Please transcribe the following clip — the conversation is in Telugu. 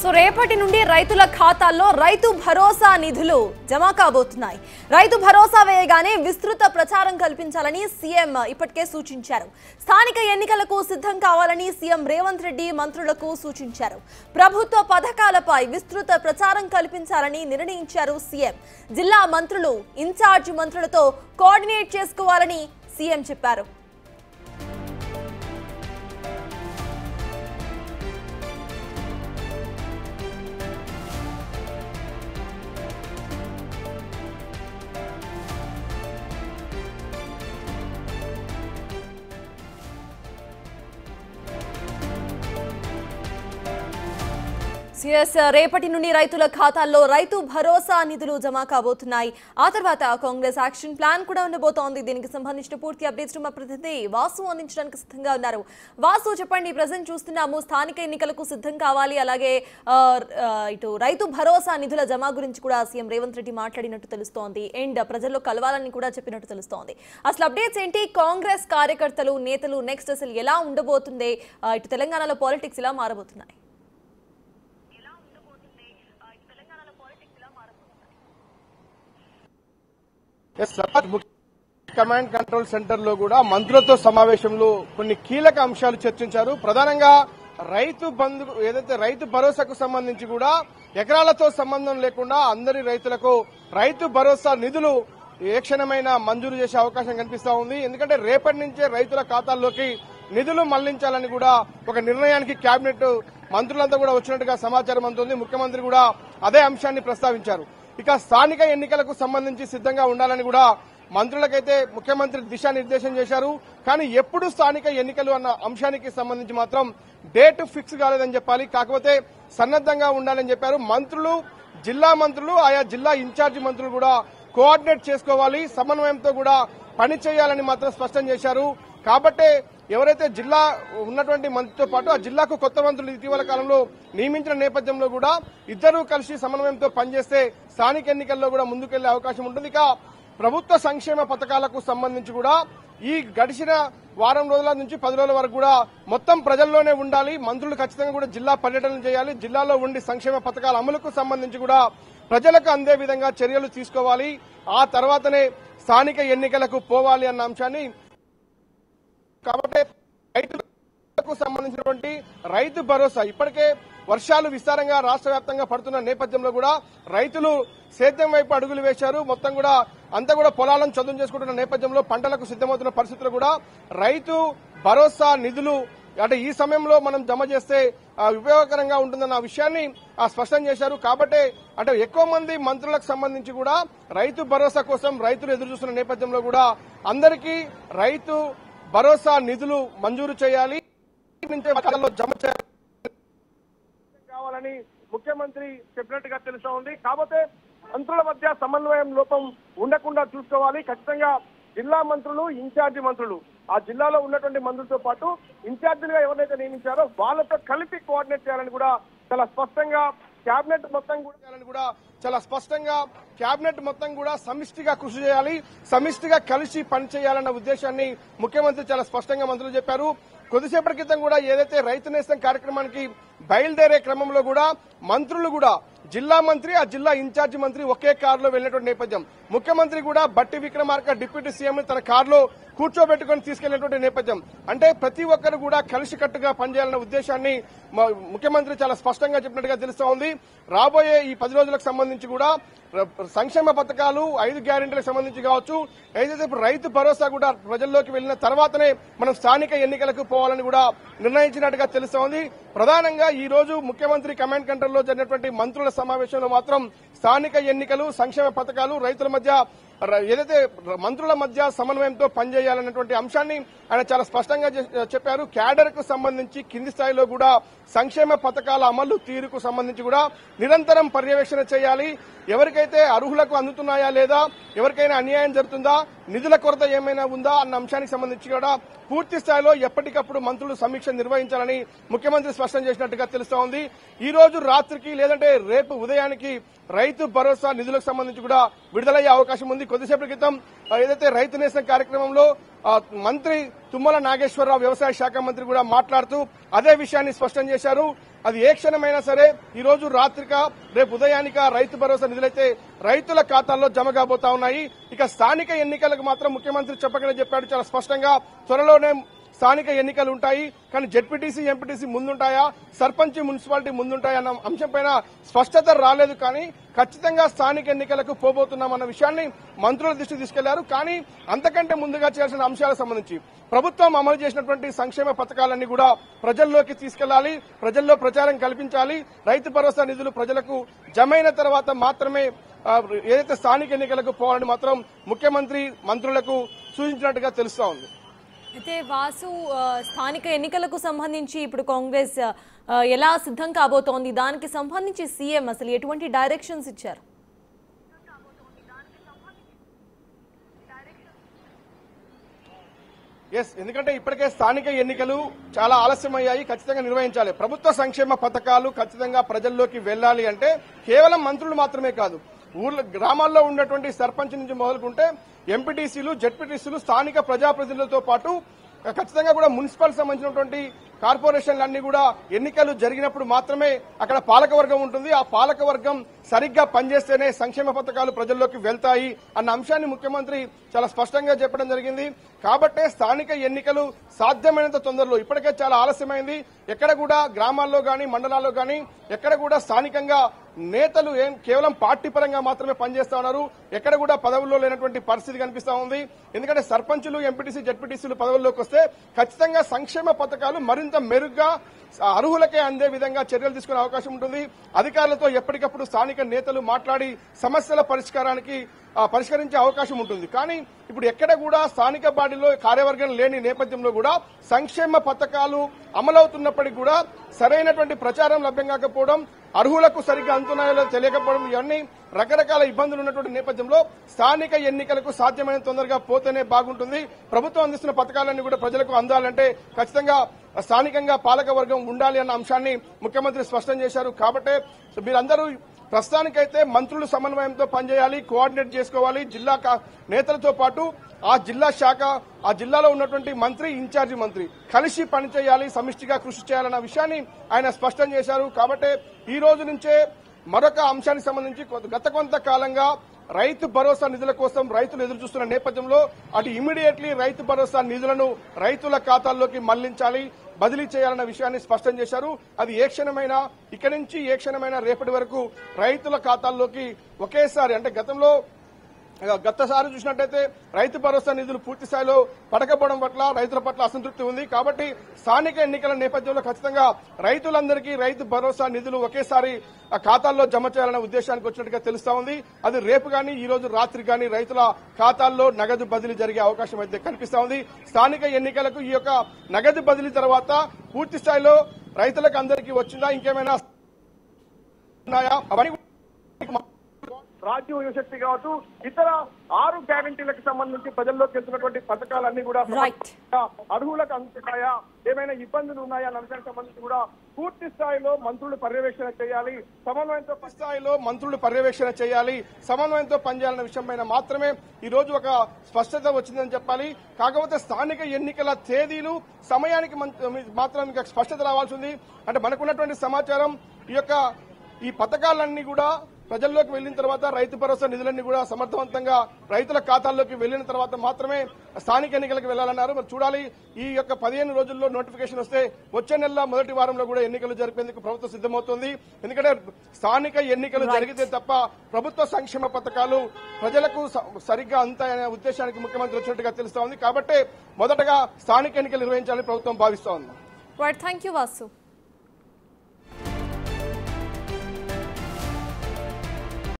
సో రేపటి నుండి రైతుల ఖాతాల్లో రైతు భరోసా నిధులు జమ కాబోతున్నాయి. రైతు భరోసా వేయగానే విస్తృత ప్రచారం కల్పించాలని సీఎం ఇప్పటికే సూచించారు. స్థానిక ఎన్నికలకు సిద్ధం కావాలని సీఎం రేవంత్ రెడ్డి మంత్రులకు సూచించారు. ప్రభుత్వ పథకాలపై విస్తృత ప్రచారం కల్పించాలని నిర్ణయించారు సీఎం. జిల్లా మంత్రులు ఇన్ఛార్జ్ మంత్రులతో కోఆర్డినేట్ చేసుకోవాలని సీఎం చెప్పారు. రేపటి నుండి రైతుల ఖాతాల్లో రైతు భరోసా నిధులు జమ కాబోతున్నాయి. ఆ తర్వాత కాంగ్రెస్ యాక్షన్ ప్లాన్ కూడా ఉండబోతోంది. దీనికి సంబంధించిన పూర్తి అప్డేట్స్ మా ప్రతినిధి వాసు అందించడానికి సిద్ధంగా ఉన్నారు. వాసు, చెప్పండి, ప్రజెంట్ చూస్తున్నాము స్థానిక ఎన్నికలకు సిద్ధం కావాలి, అలాగే ఇటు రైతు భరోసా నిధుల జమ గురించి కూడా సీఎం రేవంత్ రెడ్డి మాట్లాడినట్టు తెలుస్తోంది. అండ్ ప్రజల్లో కలవాలని కూడా చెప్పినట్టు తెలుస్తోంది. అసలు అప్డేట్స్ ఏంటి? కాంగ్రెస్ కార్యకర్తలు, నేతలు నెక్స్ట్ అసలు ఎలా ఉండబోతుంది? ఇటు తెలంగాణలో పాలిటిక్స్ ఎలా మారబోతున్నాయి? కమాండ్ కంట్రోల్ సెంటర్ లో కూడా మంత్రులతో సమావేశంలో కొన్ని కీలక అంశాలు చర్చించారు. ప్రధానంగా రైతు బంధు ఏదైతే రైతు భరోసాకు సంబంధించి కూడా ఎకరాలతో సంబంధం లేకుండా అందరి రైతులకు రైతు భరోసా నిధులు ఏ క్షణమైనా మంజూరు చేసే అవకాశం కనిపిస్తా ఉంది. ఎందుకంటే రేపటి నుంచే రైతుల ఖాతాల్లోకి నిధులు మళ్లించాలని కూడా ఒక నిర్ణయానికి కేబినెట్ మంత్రులంతా కూడా వచ్చినట్టుగా సమాచారం అందుతుంది. ముఖ్యమంత్రి కూడా అదే అంశాన్ని ప్రస్తావించారు. ఇక స్థానిక ఎన్నికలకు సంబంధించి సిద్ధంగా ఉండాలని కూడా మంత్రులకైతే ముఖ్యమంత్రి దిశానిర్దేశం చేశారు. కానీ ఎప్పుడు స్థానిక ఎన్నికలు అన్న అంశానికి సంబంధించి మాత్రం డేట్ ఫిక్స్ కాలేదని చెప్పాలి. కాకపోతే సన్నద్దంగా ఉండాలని చెప్పారు. మంత్రులు, జిల్లా మంత్రులు, ఆయా జిల్లా ఇన్ఛార్జి మంత్రులు కూడా కోఆర్డినేట్ చేసుకోవాలి, సమన్వయంతో కూడా పని చేయాలని మాత్రం స్పష్టం చేశారు. కాబట్టే ఎవరైతే జిల్లా ఉన్నటువంటి మంత్రితో పాటు ఆ జిల్లాకు కొత్త మంత్రులు ఇటీవల కాలంలో నియమించిన నేపథ్యంలో కూడా ఇద్దరూ కలిసి సమన్వయంతో పనిచేస్తే స్థానిక ఎన్నికల్లో కూడా ముందుకెళ్లే అవకాశం ఉంటుంది. ఇక ప్రభుత్వ సంక్షేమ పథకాలకు సంబంధించి కూడా ఈ గడిచిన వారం రోజుల నుంచి 10 రోజుల వరకు కూడా మొత్తం ప్రజల్లోనే ఉండాలి. మంత్రులు ఖచ్చితంగా కూడా జిల్లా పర్యటనలు చేయాలి. జిల్లాలో ఉండి సంక్షేమ పథకాల అమలుకు సంబంధించి కూడా ప్రజలకు అందే విధంగా చర్యలు తీసుకోవాలి. ఆ తర్వాతనే స్థానిక ఎన్నికలకు పోవాలి అన్న అంశాన్ని, కాబట్టి రైతులకు సంబంధించినటువంటి రైతు భరోసా ఇప్పటికే వర్షాలు విస్తారంగా రాష్ట్ర వ్యాప్తంగా పడుతున్న నేపథ్యంలో కూడా రైతులు సేద్యం వైపు అడుగులు వేశారు. మొత్తం కూడా అంతా కూడా పొలాలను చదును చేసుకుంటున్న నేపథ్యంలో పంటలకు సిద్దమవుతున్న పరిస్థితులు కూడా రైతు భరోసా నిధులు అంటే ఈ సమయంలో మనం జమ చేస్తే ఉపయోగకరంగా ఉంటుందన్న విషయాన్ని స్పష్టం చేశారు. కాబట్టి అంటే ఎక్కువ మంది మంత్రులకు సంబంధించి కూడా రైతు భరోసా కోసం రైతులు ఎదురు చూస్తున్న నేపథ్యంలో కూడా అందరికీ రైతు భరోసా నిధులు మంజూరు చేయాలి, జమ కావాలని ముఖ్యమంత్రి చెప్పినట్టుగా తెలుస్తా ఉంది. కాకపోతే మంత్రుల మధ్య సమన్వయం లోపం ఉండకుండా చూసుకోవాలి. ఖచ్చితంగా జిల్లా మంత్రులు, ఇన్ఛార్జి మంత్రులు, ఆ జిల్లాలో ఉన్నటువంటి మంత్రులతో పాటు ఇన్ఛార్జిలుగా ఎవరైతే నియమించారో వాళ్ళతో కలిపి కోఆర్డినేట్ చేయాలని కూడా చాలా స్పష్టంగా కేబినెట్ మొత్తం కూడా సమిష్టిగా కృషి చేయాలి, సమిష్టిగా కలిసి పనిచేయాలన్న ఉద్దేశాన్ని ముఖ్యమంత్రి చాలా స్పష్టంగా మంత్రులు చెప్పారు. కొద్దిసేపటి క్రితం కూడా ఏదైతే రైతు నేస్తం కార్యక్రమానికి బయలుదేరే క్రమంలో కూడా మంత్రులు కూడా జిల్లా మంత్రి, ఆ జిల్లా ఇన్ఛార్జి మంత్రి ఒకే కారులో వెళ్లినటువంటి నేపథ్యం. ముఖ్యమంత్రి కూడా బట్టి విక్రమార్క డిప్యూటీ సీఎం తన కారులో కూర్చోబెట్టుకుని తీసుకెళ్లినటువంటి నేపథ్యం. అంటే ప్రతి ఒక్కరు కూడా కలిసికట్టుగా పనిచేయాలన్న ఉద్దేశాన్ని ముఖ్యమంత్రి చాలా స్పష్టంగా చెప్పినట్టుగా తెలుస్తా ఉంది. రాబోయే ఈ 10 రోజులకు సంబంధించి కూడా సంక్షేమ పథకాలు, 5 గ్యారెంటీలకు సంబంధించి కావచ్చు, ఏదైతే రైతు భరోసా కూడా ప్రజల్లోకి వెళ్లిన తర్వాతనే మనం స్థానిక ఎన్నికలకు పోవాలని కూడా నిర్ణయించినట్టుగా తెలుస్తా ఉంది. ప్రధానంగా ఈ రోజు ముఖ్యమంత్రి కమాండ్ కంట్రోల్ లో జరిగినటువంటి మంత్రుల సమావేశంలో మాత్రం స్థానిక ఎన్నికలు, సంక్షేమ పథకాలు, రైతుల మధ్య ఏదైతే మంత్రుల మధ్య సమన్వయంతో పనిచేయాలన్నటువంటి అంశాన్ని ఆయన చాలా స్పష్టంగా చెప్పారు. క్యాడర్ కు సంబంధించి కింది స్థాయిలో కూడా సంక్షేమ పథకాల అమలు తీరుకు సంబంధించి కూడా నిరంతరం పర్యవేక్షణ చేయాలి. ఎవరికైతే అర్హులకు అందుతున్నాయా లేదా, ఎవరికైనా అన్యాయం జరుగుతుందా, నిధుల కొరత ఏమైనా ఉందా అన్న అంశానికి సంబంధించి కూడా పూర్తి స్థాయిలో ఎప్పటికప్పుడు మంత్రులు సమీక్ష నిర్వహించాలని ముఖ్యమంత్రి స్పష్టం చేసినట్టుగా తెలుస్తా ఉంది. ఈ రోజు రాత్రికి లేదంటే రేపు ఉదయానికి రైతు భరోసా నిధులకు సంబంధించి కూడా విడుదలయ్యే అవకాశం ఉంది. కొద్దిసేపటి క్రితం ఏదైతే రైతు నేస్తం కార్యక్రమంలో మంత్రి తుమ్మల నాగేశ్వరరావు వ్యవసాయ శాఖ మంత్రి కూడా మాట్లాడుతూ అదే విషయాన్ని స్పష్టం చేశారు. అది ఏ క్షణమైనా సరే ఈ రోజు రాత్రిక రేపు ఉదయానిక రైతు భరోసా నిధులైతే రైతుల ఖాతాల్లో జమ కాబోతా ఉన్నాయి. ఇక స్థానిక ఎన్నికలకు మాత్రం ముఖ్యమంత్రి చెప్పకనే చెప్పాడు చాలా స్పష్టంగా. త్వరలోనే స్థానిక ఎన్నికలు ఉంటాయి, కానీ జెడ్పీటీసీ ఎంపీటీసీ ముందుంటాయా, సర్పంచ్ మున్సిపాలిటీ ముందుంటాయా అన్న అంశంపైన స్పష్టత రాలేదు. కానీ ఖచ్చితంగా స్థానిక ఎన్నికలకు పోబోతున్నామన్న విషయాన్ని మంత్రుల దృష్టికి తీసుకెళ్లారు. కానీ అంతకంటే ముందుగా చేయాల్సిన అంశాలకు సంబంధించి ప్రభుత్వం అమలు చేసినటువంటి సంక్షేమ పథకాలన్నీ కూడా ప్రజల్లోకి తీసుకెళ్లాలి, ప్రజల్లో ప్రచారం కల్పించాలి. రైతు భరోసా నిధులు ప్రజలకు జమైన తర్వాత మాత్రమే ఏదైతే స్థానిక ఎన్నికలకు పోవాలని మాత్రం ముఖ్యమంత్రి మంత్రులకు సూచించినట్టుగా తెలుస్తా ఉంది. అయితే వాసు, స్థానిక ఎన్నికలకు సంబంధించి ఇప్పుడు కాంగ్రెస్ ఎలా సిద్ధం కాబోతోంది, దానికి సంబంధించి సీఎం అసలు ఎటువంటి డైరెక్షన్స్ ఇచ్చారు? ఎందుకంటే ఇప్పటికే స్థానిక ఎన్నికలు చాలా ఆలస్యమయ్యాయి, ఖచ్చితంగా నిర్వహించాలి. ప్రభుత్వ సంక్షేమ పథకాలు ఖచ్చితంగా ప్రజల్లోకి వెళ్లాలి అంటే కేవలం మంత్రులు మాత్రమే కాదు, ఊర్లో గ్రామాల్లో ఉన్నటువంటి సర్పంచ్ నుంచి మొదలుకుంటే ఎంపీటీసీలు, జెడ్పీటీసీలు, స్థానిక ప్రజాప్రతినిధులతో పాటు ఖచ్చితంగా కూడా మున్సిపల్ సంబంధించినటువంటి కార్పొరేషన్లన్నీ కూడా ఎన్నికలు జరిగినప్పుడు మాత్రమే అక్కడ పాలకవర్గం ఉంటుంది. ఆ పాలకవర్గం సరిగ్గా పనిచేస్తేనే సంక్షేమ పథకాలు ప్రజల్లోకి వెళ్తాయి అన్న అంశాన్ని ముఖ్యమంత్రి చాలా స్పష్టంగా చెప్పడం జరిగింది. కాబట్టే స్థానిక ఎన్నికలు సాధ్యమైనంత తొందరలో, ఇప్పటికే చాలా ఆలస్యమైంది. ఎక్కడ కూడా గ్రామాల్లో గాని మండలాల్లో గాని ఎక్కడ కూడా స్థానికంగా నేతలు కేవలం పార్టీ పరంగా మాత్రమే పనిచేస్తా ఉన్నారు. ఎక్కడ కూడా పదవుల్లో లేనటువంటి పరిస్థితి కనిపిస్తా ఉంది. ఎందుకంటే సర్పంచులు, ఎంపీటీసీ, జెడ్పీటీసీలు పదవుల్లోకి వస్తే ఖచ్చితంగా సంక్షేమ పథకాలు మరింత మెరుగ్గా అర్హులకే అందే విధంగా చర్యలు తీసుకునే అవకాశం ఉంటుంది. అధికారులతో ఎప్పటికప్పుడు స్థానిక నేతలు మాట్లాడి సమస్యల పరిష్కరించే అవకాశం ఉంటుంది. కానీ ఇప్పుడు ఎక్కడ కూడా స్థానిక బాడీలో కార్యవర్గం లేని నేపథ్యంలో కూడా సంక్షేమ పథకాలు అమలవుతున్నప్పటికీ కూడా సరైనటువంటి ప్రచారం లభ్యం కాకపోవడం, అర్హులకు సరిగ్గా అందుతున్నాయో తెలియకపోవడం, ఇవన్నీ రకరకాల ఇబ్బందులు ఉన్నటువంటి నేపథ్యంలో స్థానిక ఎన్నికలకు సాధ్యమైన తొందరగా పోతేనే బాగుంటుంది. ప్రభుత్వం అందిస్తున్న పథకాలన్నీ కూడా ప్రజలకు అందాలంటే ఖచ్చితంగా స్థానికంగా పాలకవర్గం ఉండాలి అన్న అంశాన్ని ముఖ్యమంత్రి స్పష్టం చేశారు. కాబట్టే మీరందరూ ప్రస్తుతానికైతే మంత్రులు సమన్వయంతో పనిచేయాలి, కోఆర్డినేట్ చేసుకోవాలి. జిల్లా నేతలతో పాటు ఆ జిల్లా శాఖ, ఆ జిల్లాలో ఉన్నటువంటి మంత్రి, ఇన్ఛార్జి మంత్రి కలిసి పనిచేయాలి, సమిష్టిగా కృషి చేయాలన్న విషయాన్ని ఆయన స్పష్టం చేశారు. కాబట్టి ఈ రోజు నుంచే మరొక అంశానికి సంబంధించి గత కొంతకాలంగా రైతు భరోసా నిధుల కోసం రైతులు ఎదురు చూస్తున్న నేపథ్యంలో అటు ఇమీడియట్లీ రైతు భరోసా నిధులను రైతుల ఖాతాల్లోకి మళ్లించాలి, బదిలీ చేయాలన్న విషయాన్ని స్పష్టం చేశారు. అది ఏ క్షణమైనా, ఇక్కడి నుంచి ఏ క్షణమైనా రేపటి వరకు రైతుల ఖాతాల్లోకి ఒకేసారి, అంటే గతసారి చూసినట్టయితే రైతు భరోసా నిధులు పూర్తి స్థాయిలో పడకపోవడం పట్ల రైతుల పట్ల అసంతృప్తి ఉంది. కాబట్టి స్థానిక ఎన్నికల నేపథ్యంలో ఖచ్చితంగా రైతులందరికీ రైతు భరోసా నిధులు ఒకేసారి ఖాతాల్లో జమ చేయాలనే ఉద్దేశానికి వచ్చినట్టుగా తెలుస్తా ఉంది. అది రేపు గానీ ఈ రోజు రాత్రి గానీ రైతుల ఖాతాల్లో నగదు బదిలీ జరిగే అవకాశం అయితే కనిపిస్తా ఉంది. స్థానిక ఎన్నికలకు ఈ యొక్క నగదు బదిలీ తర్వాత పూర్తి స్థాయిలో రైతులకు అందరికీ వచ్చిందా, ఇంకేమైనా ఉన్నాయా, అవన్నీ రాజ్యం యువశక్తి కావచ్చు, ఇతర 6 గ్యారంటీలకు సంబంధించి ప్రజల్లోకి వెళ్తున్నటువంటి పథకాలన్నీ కూడా అర్హులకు అందుతున్నాయా, ఏమైనా ఇబ్బందులు ఉన్నాయా అన్న అంశానికి సంబంధించి కూడా పూర్తి స్థాయిలో మంత్రులు పర్యవేక్షణ చేయాలి, సమన్వయంతో పనిచేయాలన్న విషయం పైన మాత్రమే ఈ రోజు ఒక స్పష్టత వచ్చిందని చెప్పాలి. కాకపోతే స్థానిక ఎన్నికల తేదీలు, సమయానికి మాత్రం ఇంకా స్పష్టత రావాల్సి ఉంది. అంటే మనకున్నటువంటి సమాచారం ఈ పథకాలన్నీ కూడా ప్రజల్లోకి వెళ్లిన తర్వాత, రైతు భరోసా నిధులన్నీ కూడా సమర్థవంతంగా రైతుల ఖాతాల్లోకి వెళ్లిన తర్వాత మాత్రమే స్థానిక ఎన్నికలకు వెళ్లాలన్నారు. మరి చూడాలి, ఈ 15 రోజుల్లో నోటిఫికేషన్ వస్తే వచ్చే నెల మొదటి వారంలో కూడా ఎన్నికలు జరిపేందుకు ప్రభుత్వం సిద్దమవుతోంది. ఎందుకంటే స్థానిక ఎన్నికలు జరిగితే తప్ప ప్రభుత్వ సంక్షేమ పథకాలు ప్రజలకు సరిగ్గా అంతాయనే ఉద్దేశానికి ముఖ్యమంత్రి వచ్చినట్టుగా తెలుస్తా ఉంది. కాబట్టి మొదటగా స్థానిక ఎన్నికలు నిర్వహించాలని ప్రభుత్వం భావిస్తోంది. Thank you Vasu.